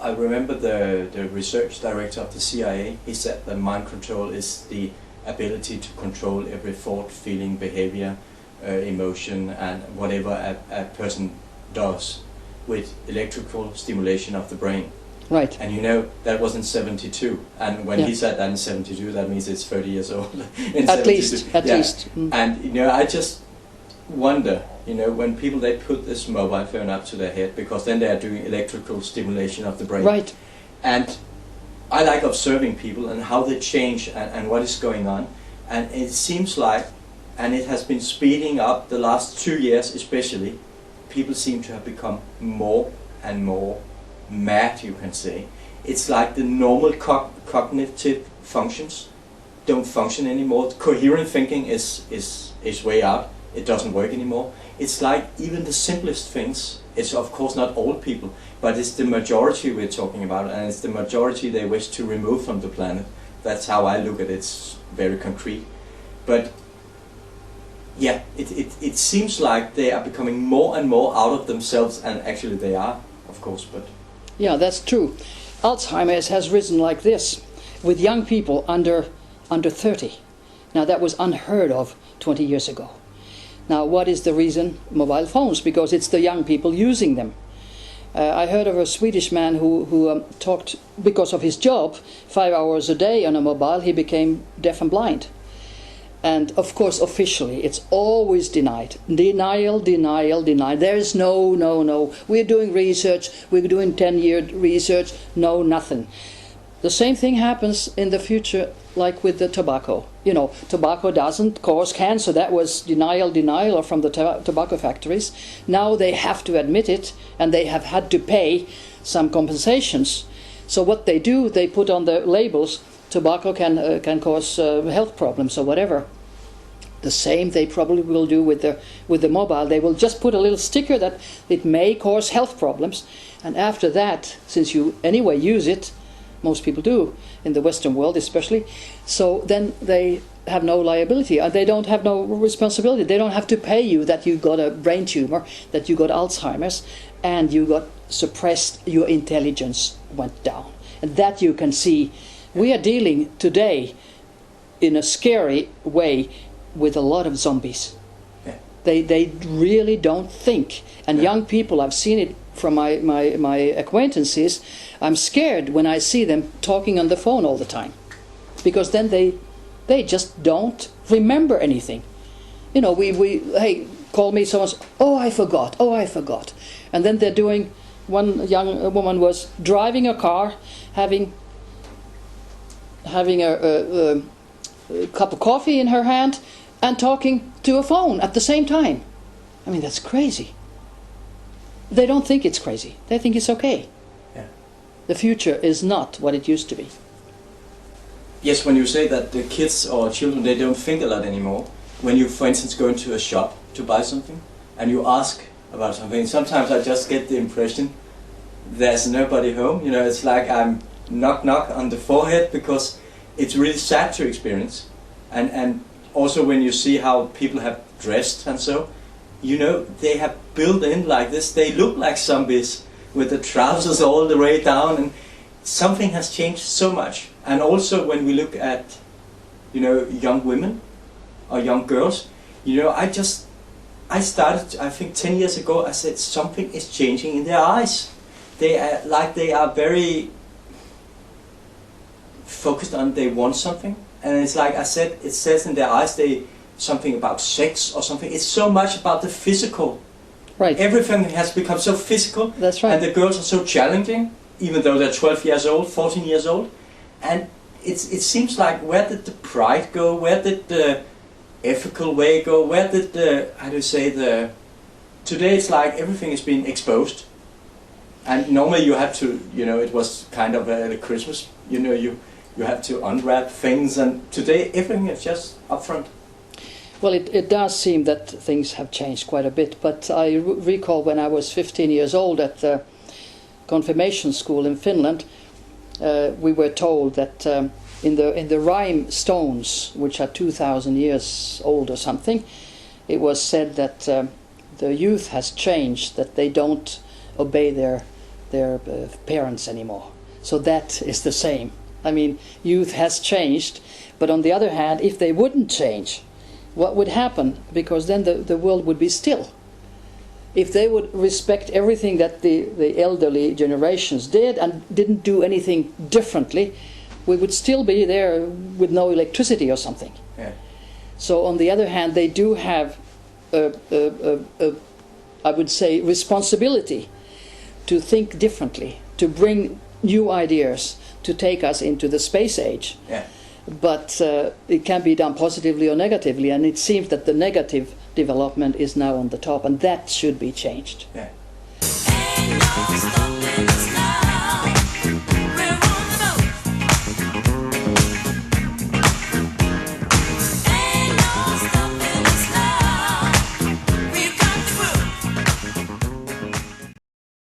I remember the research director of the CIA, he said that mind control is the ability to control every thought, feeling, behavior, emotion, and whatever a person does with electrical stimulation of the brain. Right. And you know, that was in 72. And when he said that in 72, that means it's 30 years old. In at 72. least, at least. Mm. And, you know, I just wonder, you know, when people, they put this mobile phone up to their head, because then they are doing electrical stimulation of the brain. Right. And I like observing people and how they change and what is going on. And it seems like, and it has been speeding up the last 2 years especially, people seem to have become more and more mad, you can say. It's like the normal cognitive functions don't function anymore. Coherent thinking is way out. It doesn't work anymore. It's like even the simplest things, it's of course not all people, but it's the majority we're talking about, and it's the majority they wish to remove from the planet. That's how I look at it. It's very concrete. But yeah, it seems like they are becoming more and more out of themselves, and actually they are, of course, but... Yeah, that's true. Alzheimer's has risen like this, with young people under 30. Now that was unheard of 20 years ago. Now what is the reason? Mobile phones, because it's the young people using them. I heard of a Swedish man who talked, because of his job, 5 hours a day on a mobile, he became deaf and blind. And of course, officially, it's always denied. Denial, denial, denial. There is no. We're doing research. We're doing 10-year research. No, nothing. The same thing happens in the future, like with the tobacco. You know, tobacco doesn't cause cancer. That was denial from the tobacco factories. Now they have to admit it, and they have had to pay some compensations. So what they do, they put on the labels, tobacco can cause health problems or whatever. The same they probably will do with the mobile. They will just put a little sticker that it may cause health problems, and after that, since you anyway use it, most people do in the Western world especially, so then they have no liability. They don't have no responsibility. They don't have to pay you that you got a brain tumor, that you got Alzheimer's, and you got suppressed, your intelligence went down. And that you can see. We are dealing today in a scary way with a lot of zombies. Yeah. They really don't think. And Yeah. young people, I've seen it from my acquaintances, I'm scared when I see them talking on the phone all the time. Because then they just don't remember anything. You know, hey, call me someone, oh I forgot. And then they're doing, one young woman was driving a car, having a cup of coffee in her hand and talking to a phone at the same time. I mean, that's crazy. They don't think it's crazy. They think it's okay. Yeah. The future is not what it used to be. Yes, when you say that the kids or children, they don't think a lot anymore. When you, for instance, go into a shop to buy something and you ask about something, sometimes I just get the impression there's nobody home. You know, it's like I'm knock on the forehead, because it's really sad to experience. And also when you see how people have dressed and so, you know, they have built in like this, they look like zombies with the trousers all the way down, and something has changed so much. And also when we look at, you know, young women or young girls, you know, I started, I think 10 years ago, I said something is changing in their eyes. They are very focused on, they want something, and it's like I said, it says in their eyes something about sex or something. It's so much about the physical. Right. Everything has become so physical. That's right. And the girls are so challenging, even though they're 12 years old, 14 years old. And it seems like, where did the pride go? Where did the ethical way go? Where did today it's like everything is being exposed. And normally you had to, you know, it was kind of a Christmas, you know, you have to unwrap things, and today everything is just up front. Well, it does seem that things have changed quite a bit, but I recall when I was 15 years old at the confirmation school in Finland, we were told that in the rime stones, which are 2,000 years old or something, it was said that the youth has changed, that they don't obey their parents anymore. So that is the same. I mean, youth has changed, but on the other hand, if they wouldn't change, what would happen? Because then the world would be still. If they would respect everything that the elderly generations did and didn't do anything differently, we would still be there with no electricity or something. Yeah. So on the other hand, they do have, I would say, responsibility to think differently, to bring new ideas, to take us into the space age. Yeah. But it can be done positively or negatively, and it seems that the negative development is now on the top, and that should be changed. Yeah.